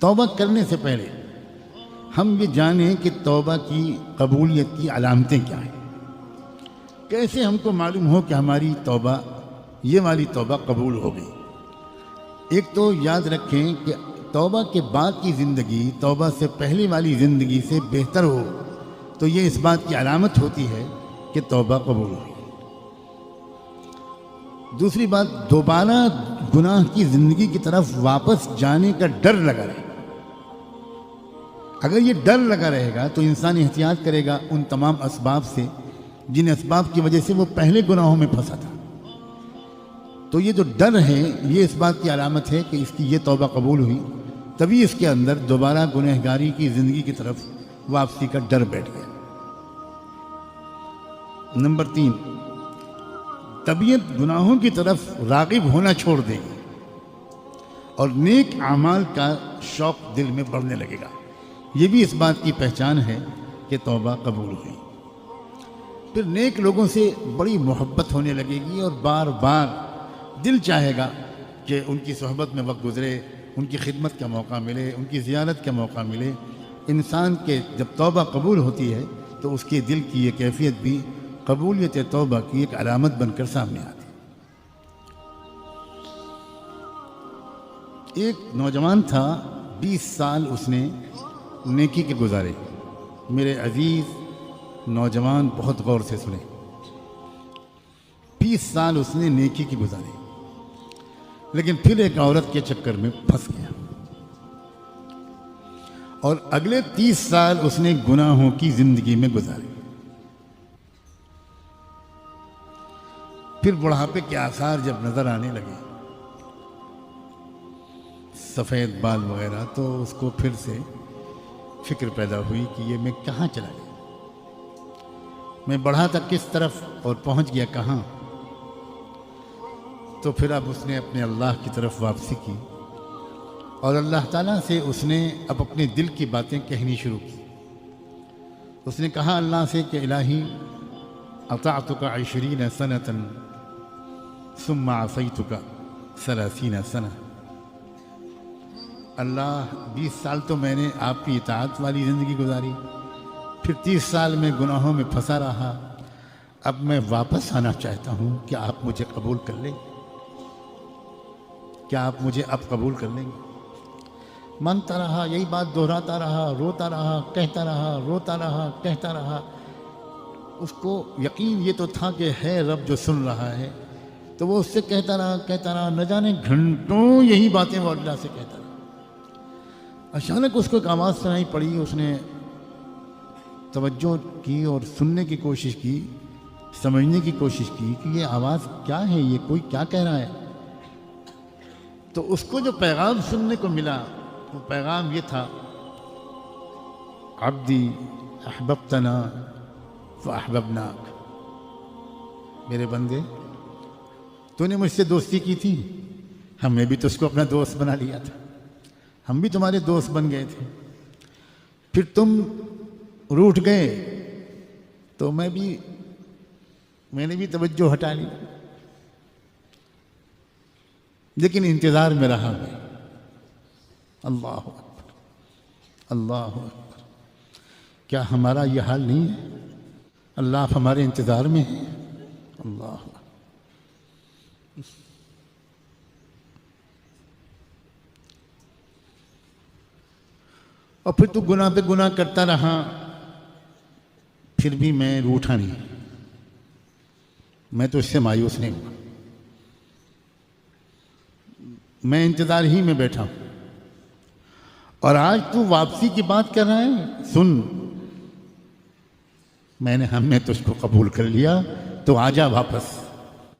तौबा करने से पहले हम ये जानें कि तौबा की कबूलियत की अलामतें क्या हैं। कैसे हमको मालूम हो कि हमारी तौबा, ये वाली तौबा कबूल हो गई। एक तो याद रखें कि तौबा के बाद की ज़िंदगी तौबा से पहले वाली ज़िंदगी से बेहतर हो, तो ये इस बात की अलामत होती है कि तौबा कबूल हुई। दूसरी बात, दोबारा गुनाह की ज़िंदगी की तरफ वापस जाने का डर लगा रहे। अगर ये डर लगा रहेगा तो इंसान एहतियात करेगा उन तमाम असबाब से जिन असबाब की वजह से वो पहले गुनाहों में फंसा था। तो ये जो डर है ये इस बात की अलामत है कि इसकी ये तौबा कबूल हुई, तभी इसके अंदर दोबारा गुनहगारी की ज़िंदगी की तरफ वापसी का डर बैठ गया। नंबर 3, तबीयत गुनाहों की तरफ रागिब होना छोड़ देगी और नेक आमाल का शौक़ दिल में बढ़ने लगेगा। ये भी इस बात की पहचान है कि तौबा कबूल हुई। फिर नेक लोगों से बड़ी मोहब्बत होने लगेगी और बार बार दिल चाहेगा कि उनकी सोहबत में वक्त गुजरे, उनकी खिदमत का मौका मिले, उनकी ज़ियारत का मौका मिले। इंसान के जब तौबा कबूल होती है तो उसके दिल की ये कैफियत भी कबूलियत तौबा की एक अलामत बनकर सामने आती है। एक नौजवान था, 20 साल उसने नेकी के गुजारे। मेरे अजीज़ नौजवान बहुत गौर से सुने, 20 साल उसने नेकी के गुजारे, लेकिन फिर एक औरत के चक्कर में फंस गया और अगले 30 साल उसने गुनाहों की जिंदगी में गुजारे। फिर बुढ़ापे के आसार जब नजर आने लगे, सफ़ेद बाल वगैरह, तो उसको फिर से फिक्र पैदा हुई कि ये मैं कहाँ चला गया, मैं बढ़ा था किस तरफ और पहुँच गया कहाँ। तो फिर अब उसने अपने अल्लाह की तरफ वापसी की और अल्लाह ताला से उसने अब अपने दिल की बातें कहनी शुरू की। उसने कहा अल्लाह से कि इलाही अताअतुका 20 सनतन सुम्मा असैतुका 30 सना। अल्लाह 20 साल तो मैंने आपकी इताअत वाली ज़िंदगी गुजारी, फिर 30 साल में गुनाहों में फंसा रहा। अब मैं वापस आना चाहता हूँ, क्या आप मुझे कबूल कर लें? क्या आप मुझे अब कबूल कर लेंगे? मांगता रहा, यही बात दोहराता रहा, रोता रहा, कहता रहा, रोता रहा, कहता रहा। उसको यकीन ये तो था कि है रब जो सुन रहा है, तो वो उससे कहता रहा, न जाने घंटों यही बातें वो अल्लाह से कहता रहा। अचानक उसको एक आवाज़ सुनाई पड़ी। उसने तवज्जो की और सुनने की कोशिश की, समझने की कोशिश की कि ये आवाज़ क्या है, ये कोई क्या कह रहा है। तो उसको जो पैगाम सुनने को मिला वो पैगाम ये था, अब्दी अहबब्तना व अहबब्नाक। मेरे बंदे, तूने मुझसे दोस्ती की थी, हमने भी तो उसको अपना दोस्त बना लिया था, हम भी तुम्हारे दोस्त बन गए थे। फिर तुम रूठ गए तो मैंने भी तवज्जो हटा ली, लेकिन इंतज़ार में रहा मैं। अल्लाह अकबर, अल्लाह अकबर। क्या हमारा ये हाल नहीं है? अल्लाह हमारे इंतज़ार में है। अल्लाह। और फिर तू गुनाह पे गुनाह करता रहा, फिर भी मैं रूठा नहीं, मैं तो इससे मायूस नहीं हुआ, मैं इंतज़ार ही में बैठा हूँ। और आज तू वापसी की बात कर रहा है। सुन, हमने तुझको कबूल कर लिया, तो आजा वापस।